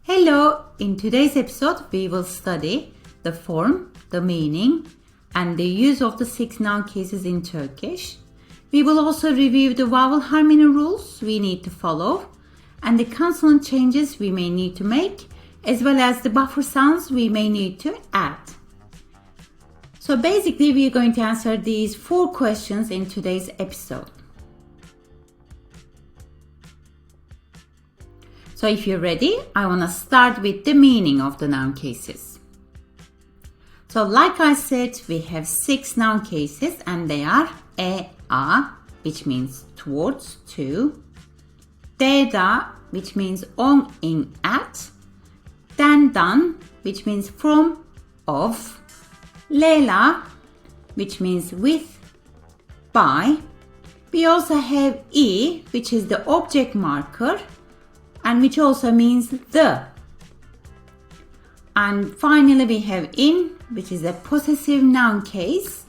Hello! In today's episode, we will study the form, the meaning, and the use of the 6 noun cases in Turkish. We will also review the vowel harmony rules we need to follow, and the consonant changes we may need to make, as well as the buffer sounds we may need to add. So basically, we are going to answer these 4 questions in today's episode. So if you're ready, I want to start with the meaning of the noun cases. So like I said, we have 6 noun cases and they are a, which means towards, to, da, which means on, in, at, dan, which means from, of, lela, which means with, by. We also have e, which is the object marker, and which also means the. And finally we have in, which is a possessive noun case,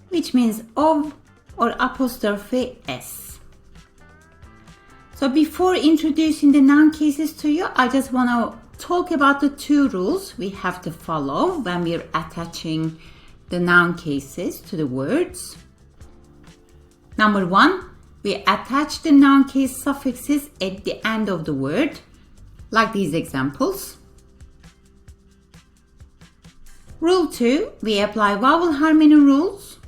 which means of or apostrophe s. So before introducing the noun cases to you, I just want to talk about the 2 rules we have to follow when we're attaching the noun cases to the words. Number 1, we attach the noun case suffixes at the end of the word, like these examples. Rule 2, we apply vowel harmony rules,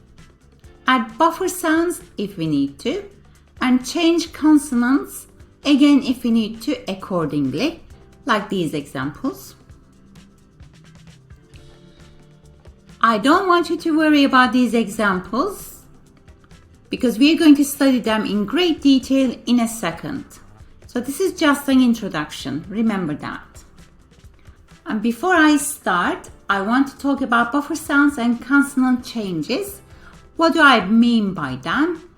add buffer sounds if we need to, and change consonants again if we need to accordingly, like these examples. I don't want you to worry about these examples, because we are going to study them in great detail in a second. So this is just an introduction, remember that. And before I start, I want to talk about buffer sounds and consonant changes. What do I mean by them?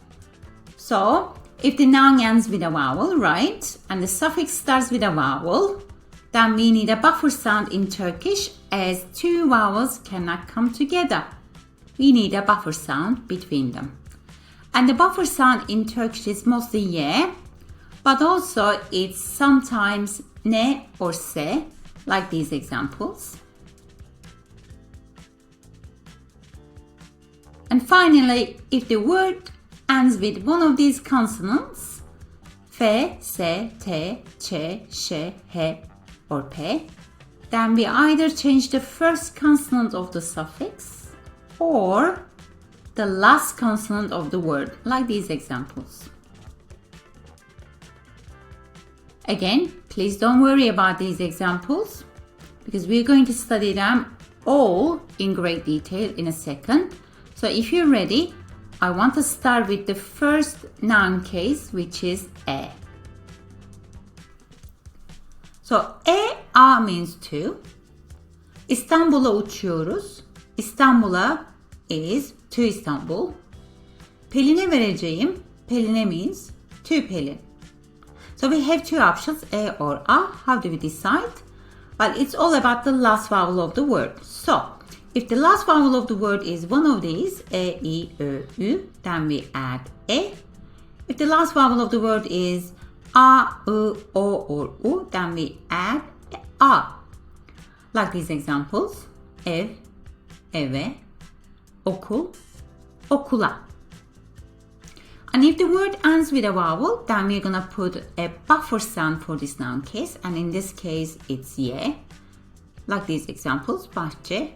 So, if the noun ends with a vowel, right, and the suffix starts with a vowel, then we need a buffer sound in Turkish, as 2 vowels cannot come together. We need a buffer sound between them. And the buffer sound in Turkish is mostly ye, but also it's sometimes ne or se, like these examples. And finally, if the word ends with one of these consonants, fe, se, te, che, she, he, or pe, then we either change the first consonant of the suffix or the last consonant of the word, like these examples. Again, please don't worry about these examples, because we're going to study them all in great detail in a second. So if you're ready, I want to start with the first noun case, which is e. So a means to. İstanbul'a uçuyoruz. İstanbul'a is to Istanbul. Pelin'e vereceğim. Pelin'e means to Pelin. So we have 2 options, e or a. How do we decide? Well, it's all about the last vowel of the word. So, if the last vowel of the word is one of these, e, I, ö, ü, then we add e. If the last vowel of the word is a, I, o, or u, then we add a. Like these examples, ev, eve, okul, okula. And if the word ends with a vowel, then we're gonna put a buffer sound for this noun case, and in this case it's ye. Like these examples, bahçe,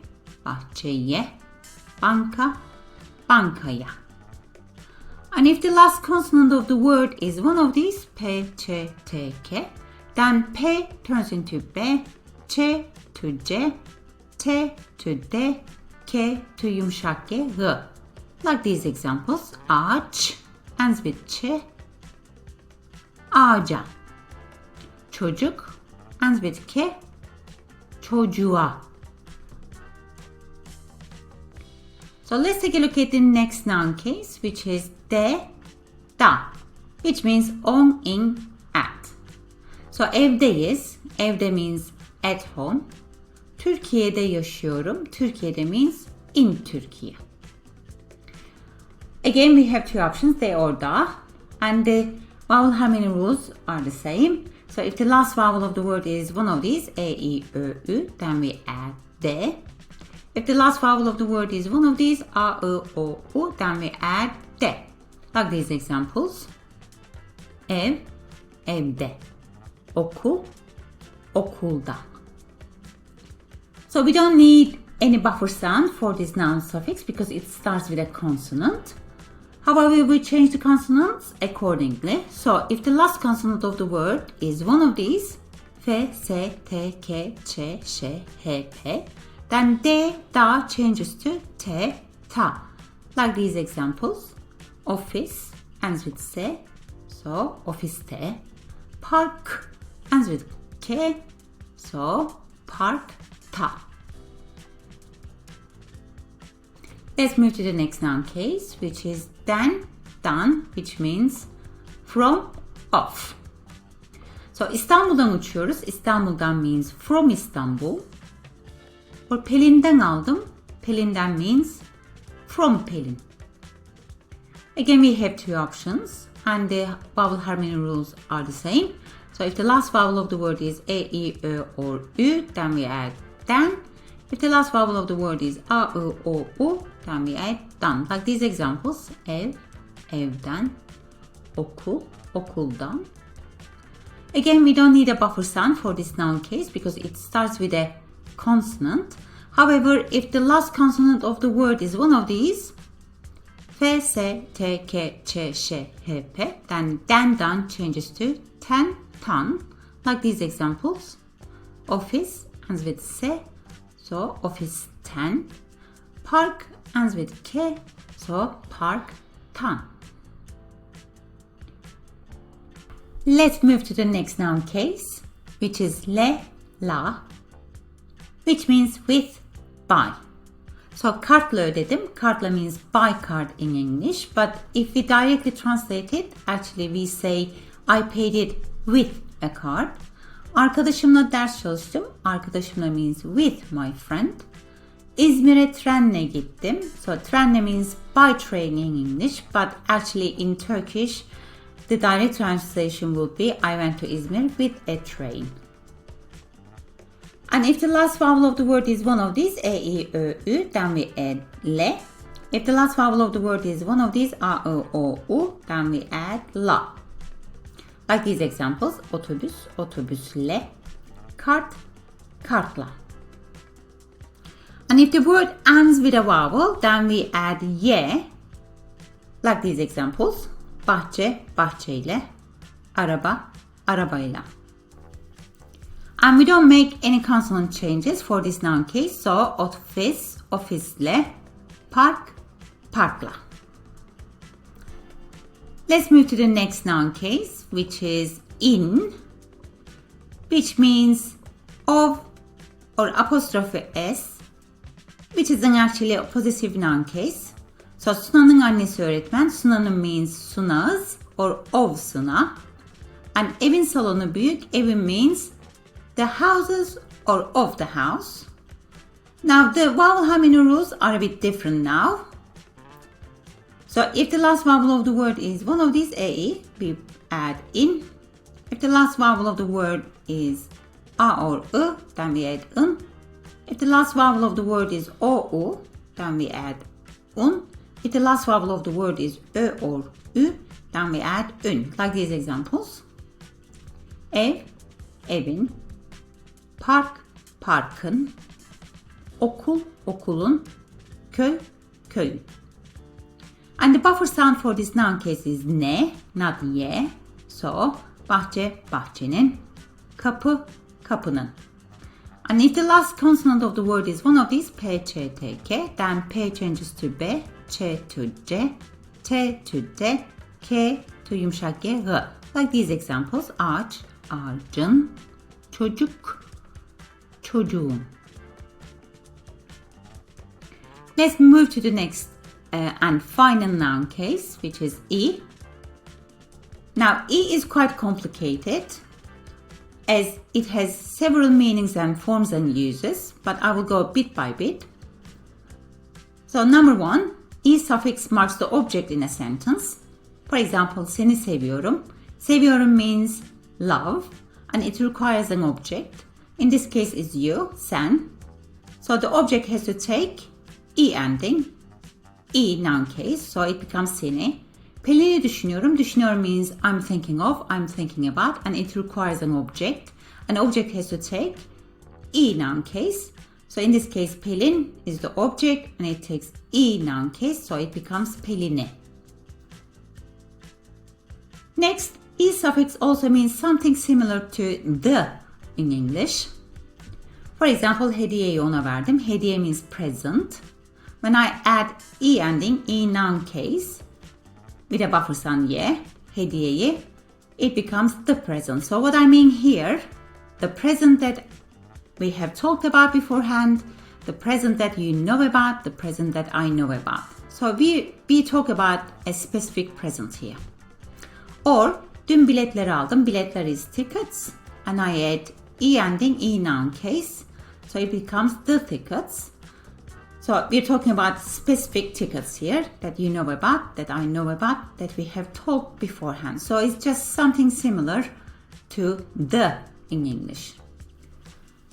bahçeye, banka, bankaya. And if the last consonant of the word is one of these, p, ç, t, k, then p turns into b, ç to c, t to d, k to yumuşak g, g. Like these examples, ağaç ends with ç, ağaca. Çocuk ends with k, çocuğa. So let's take a look at the next noun case, which is de, da, which means on, in, at. So evdeyiz. Evde means at home. Türkiye'de yaşıyorum. Türkiye'de means in Turkey. Again, we have two options, de or da, and the vowel harmony rules are the same. So if the last vowel of the word is one of these, e, I, ö, ü, then we add de. If the last vowel of the word is one of these, a, I, o, u, then we add de. Like these examples. Ev, evde. Okul, okulda. So we don't need any buffer sound for this noun suffix because it starts with a consonant. However, we change the consonants accordingly. So if the last consonant of the word is one of these, f, s, t, k, ç, ş, h, p, then de, da changes to t, ta. Like these examples. Office ends with s, so ofiste. Park ends with k, so park ta. Let's move to the next noun case, which is den, dan, which means from, of. So İstanbul'dan uçuyoruz. İstanbul'dan means from Istanbul. Or Pelin'den aldım. Pelin'den means from Pelin. Again, we have two options and the vowel harmony rules are the same. So if the last vowel of the word is e, I, ö, or ü, then we add den. If the last vowel of the word is a, I, o, u, then we add dan. Like these examples. Ev, evden. Okul, okuldan. Again, we don't need a buffer sound for this noun case because it starts with a consonant. However, if the last consonant of the word is one of these, f, s, t, k, ç, ş, h, p, then den, dan changes to ten, tan. Like these examples. Office ends with s, so office ten. Park ends with k, so park tan. Let's move to the next noun case, which is le, la, which means with, by. So kartla ödedim. Kartla means buy card in English, but if we directly translate it, actually we say I paid it with a card. Arkadaşımla ders çalıştım. Arkadaşımla means with my friend. İzmir'e trenle gittim. So trenle means by train in English, but actually in Turkish the direct translation would be I went to Izmir with a train. And if the last vowel of the word is one of these, e, I, ö, ü, then we add le. If the last vowel of the word is one of these, a, I, o, u, then we add la. Like these examples, otobüs, otobüsle, kart, kartla. And if the word ends with a vowel, then we add ye. Like these examples, bahçe, bahçeyle, araba, arabayla. And we don't make any consonant changes for this noun case, so office, office'le, park, park'la. Let's move to the next noun case, which is in, which means of or apostrophe s, which is actually a possessive noun case. So Suna'nın annesi öğretmen, Suna'nın means Sunağız or of Suna. And evin salonu büyük, evin means the houses or of the house. Now the vowel harmony rules are a bit different now. So if the last vowel of the word is one of these, e, we add in. If the last vowel of the word is a or ı, then we add un. If the last vowel of the word is o, u, then we add un. If the last vowel of the word is ö or ü, then we add ün. Like these examples. Ev, evin. Park, parkın. Okul, okulun. Köy, köyün. And the buffer sound for this noun case is ne, not ye. So, bahçe, bahçenin. Kapı, kapının. And if the last consonant of the word is one of these, p, ç, t, k, then p changes to b, ç to c, t to d, k to yumuşak g, g. Like these examples, ağaç, ağacın. Çocuk, çocuğun. Let's move to the next and final noun case, which is I. Now, I is quite complicated as it has several meanings and forms and uses, but I will go bit by bit. So number one, E suffix marks the object in a sentence. For example, seni seviyorum. Seviyorum means love and it requires an object. In this case is you, sen. So the object has to take E ending, E noun case, so it becomes seni. Pelin'i düşünüyorum. Düşünüyorum means I'm thinking of, I'm thinking about and it requires an object. An object has to take E noun case. So in this case, Pelin is the object and it takes E noun case, so it becomes Pelin'i. Next, E suffix also means something similar to the in English. For example, hediyeyi ona verdim. Hediye means present. When I add E ending, E noun case, with a buffer sound ye, hediyeyi, it becomes the present. So what I mean here, the present that we have talked about beforehand, the present that you know about, the present that I know about. So we talk about a specific present here. Or, dün biletleri aldım. Biletler is tickets. And I add E ending, E noun case. So it becomes the tickets. So we're talking about specific tickets here that you know about, that I know about, that we have talked beforehand. So it's just something similar to the in English.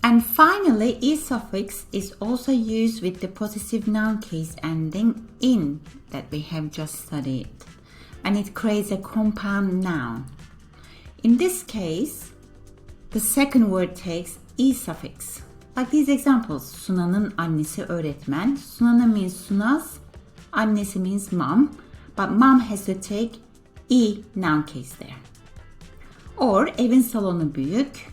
And finally, E suffix is also used with the possessive noun case ending in that we have just studied. And it creates a compound noun. In this case, the second word takes E suffix. Like these examples, Suna'nın annesi öğretmen. Suna'nın means Suna's, annesi means mom, but mom has to take E noun case there. Or evin salonu büyük.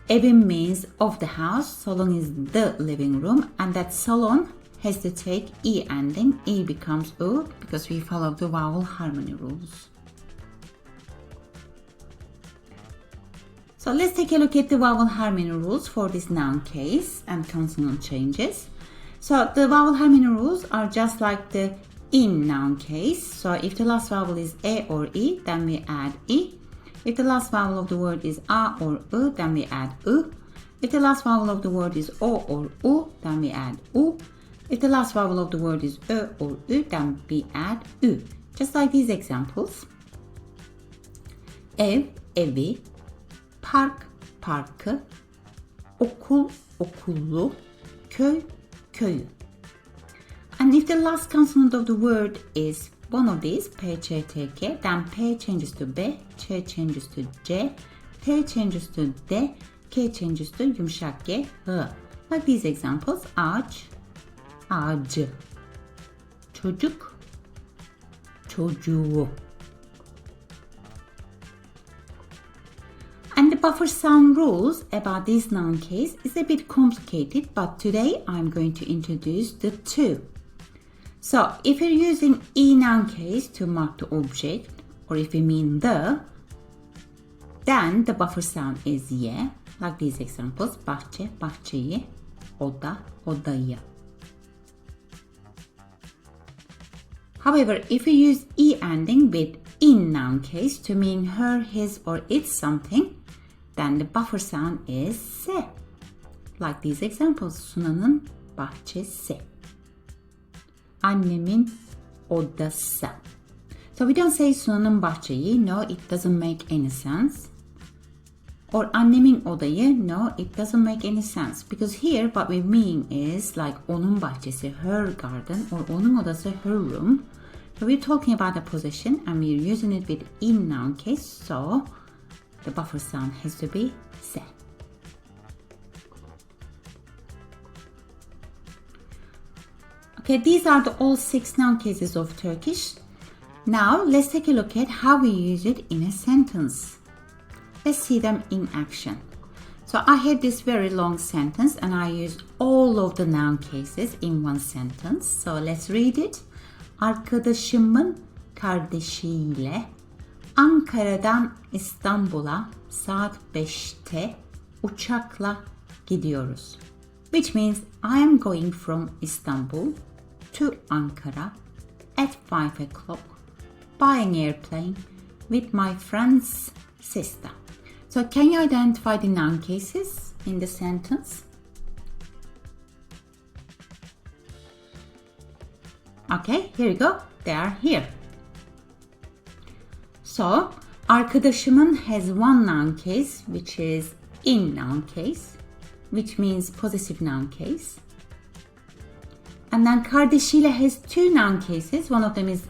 Evin means of the house, salon is the living room, and that salon has to take E ending. E becomes U because we follow the vowel harmony rules. So let's take a look at the vowel harmony rules for this noun case and consonant changes. So the vowel harmony rules are just like the in noun case. So if the last vowel is E or E, then we add E. If the last vowel of the word is A or U, then we add U. If the last vowel of the word is O or U, then we add U. If the last vowel of the word is Ö or Ü, then we add Ü. Just like these examples. Ev, evi. Park, parkı. Okul, okullu. Köy, köyü. And if the last consonant of the word is one of these, P, Ç, T, K, then P changes to B, Ç changes to C, T changes to D, K changes to yumuşak G, H. Like these examples, ağaç, ağacı. Çocuk, çocuğu. And the buffer sound rules about this noun case is a bit complicated, but today I'm going to introduce the two. So if you're using E noun case to mark the object, or if you mean the, then the buffer sound is ye, like these examples, bahçe, bahçeyi, oda, odayı. However, if you use E ending with in noun case to mean her, his, or its something, then the buffer sound is se. Like these examples, Suna'nın bahçesi. Annemin odası. So we don't say Suna'nın bahçeyi, no, it doesn't make any sense. Or annemin odayı, no, it doesn't make any sense. Because here what we mean is like onun bahçesi, her garden, or onun odası, her room. So we're talking about a possession and we're using it with in noun case, so the buffer sound has to be se. Okay, these are all 6 noun cases of Turkish. Now let's take a look at how we use it in a sentence. Let's see them in action. So I had this very long sentence and I used all of the noun cases in one sentence. So let's read it. Arkadaşımın kardeşiyle Ankara'dan İstanbul'a saat 5'te uçakla gidiyoruz. Which means I am going from Istanbul to Ankara at 5 o'clock by an airplane with my friend's sister. So can you identify the noun cases in the sentence? Okay, here you go. They are here. So, arkadaşımın has one noun case, which is in noun case, which means possessive noun case. And then kardeşiyle has two noun cases. One of them is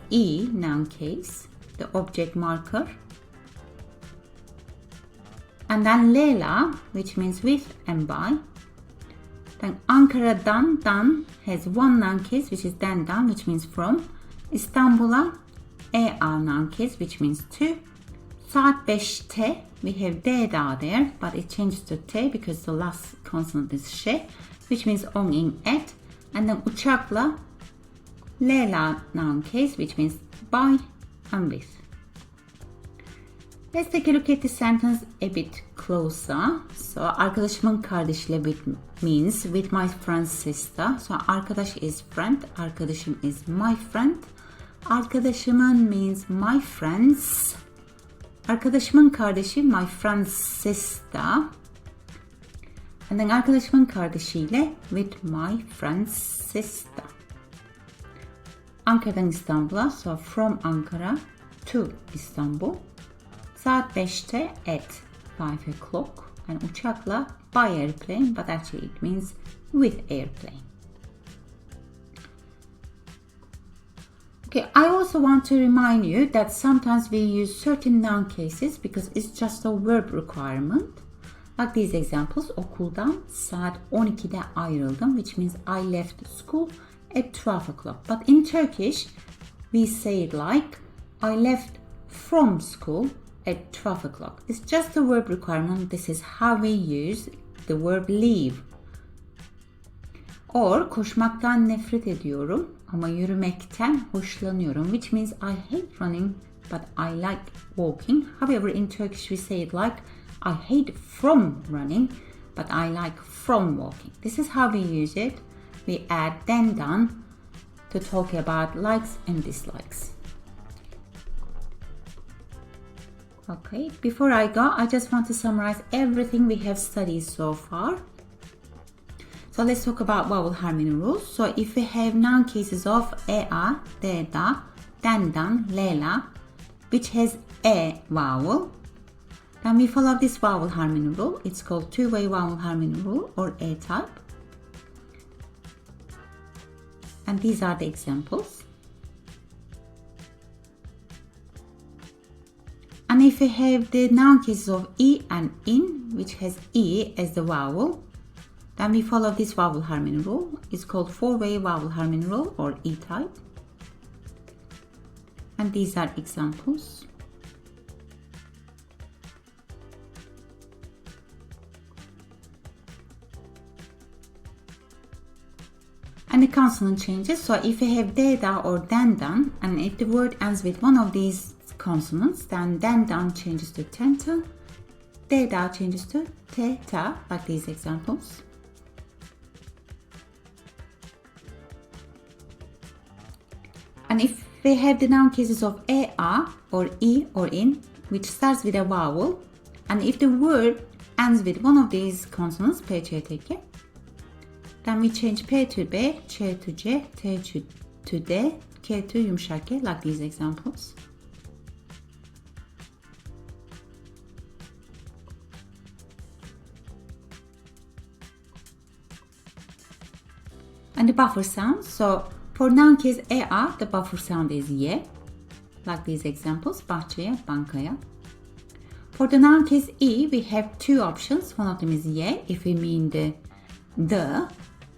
noun case, the object marker. And then Leyla, which means with and by. Then Ankara'dan, dan has one noun case, which is dan, which means from. İstanbul'a, noun case, which means to. Saat 5'te, we have da there, but it changes to te because the last consonant is she, which means on, in, at. And then uçakla, Leyla noun case, which means by and with. Let's take a look at the sentence a bit closer. So, arkadaşımın kardeşiyle with means with my friend's sister. So, arkadaş is friend, arkadaşım is my friend. Arkadaşımın means my friends. Arkadaşımın kardeşi, my friend's sister. And then arkadaşımın kardeşiyle with my friend's sister. Ankara'dan İstanbul'a, so from Ankara to İstanbul. Saat 5'te at 5 o'clock. And uçakla by airplane, but actually it means with airplane. Okay, I also want to remind you that sometimes we use certain noun cases because it's just a verb requirement. Like these examples, okuldan saat 12'de ayrıldım, which means I left school at 12 o'clock. But in Turkish, we say it like, I left from school at 12 o'clock. It's just a verb requirement. This is how we use the verb leave. Or, koşmaktan nefret ediyorum ama yürümekten hoşlanıyorum, which means I hate running but I like walking. However, in Turkish we say it like, I hate from running, but I like from walking. This is how we use it. We add dan to talk about likes and dislikes. Okay, before I go, I just want to summarize everything we have studied so far. So let's talk about vowel harmony rules. So if we have noun cases of da, dan, lela, which has a vowel, then we follow this vowel harmony rule. It's called two-way vowel harmony rule or A type. And these are the examples. And if we have the noun cases of and in, which has as the vowel, then we follow this vowel harmony rule. It's called four-way vowel harmony rule or E type. And these are examples. And the consonant changes. So if we have da or dan, and if the word ends with one of these consonants, then dan changes to tenta, da changes to teta, like these examples. And if we have the noun cases of a or e or in, which starts with a vowel, and if the word ends with one of these consonants, p, ç, t, k, then we change p to b, ç to c, t to d, k to yumuşak k, like these examples. And the buffer sound. So for noun case a, the buffer sound is y, like these examples, bahçeye, bankaya. For the noun case e, we have two options. One of them is y, if we mean the,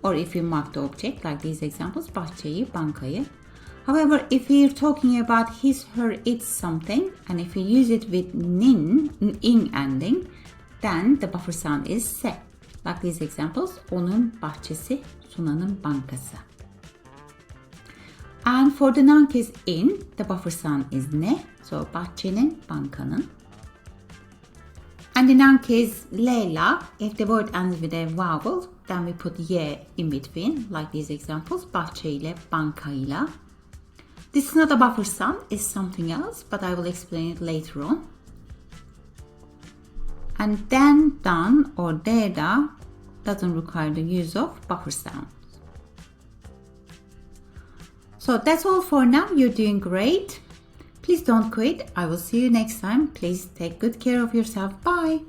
or if we mark the object, like these examples, bahçeyi, bankayı. However, if we're talking about his, her, its something, and if we use it with in ending, then the buffer sound is se. Like these examples, onun bahçesi, Sunan'ın bankası. And for the noun case in, the buffer sound is ne, so bahçenin, bankanın. And the noun case Leyla, if the word ends with a vowel, then we put ye in between, like these examples, bahçeyle, bankayla. This is not a buffer sound, it's something else, but I will explain it later on. And then, dan or da doesn't require the use of buffer sounds. So that's all for now. You're doing great. Please don't quit. I will see you next time. Please take good care of yourself. Bye.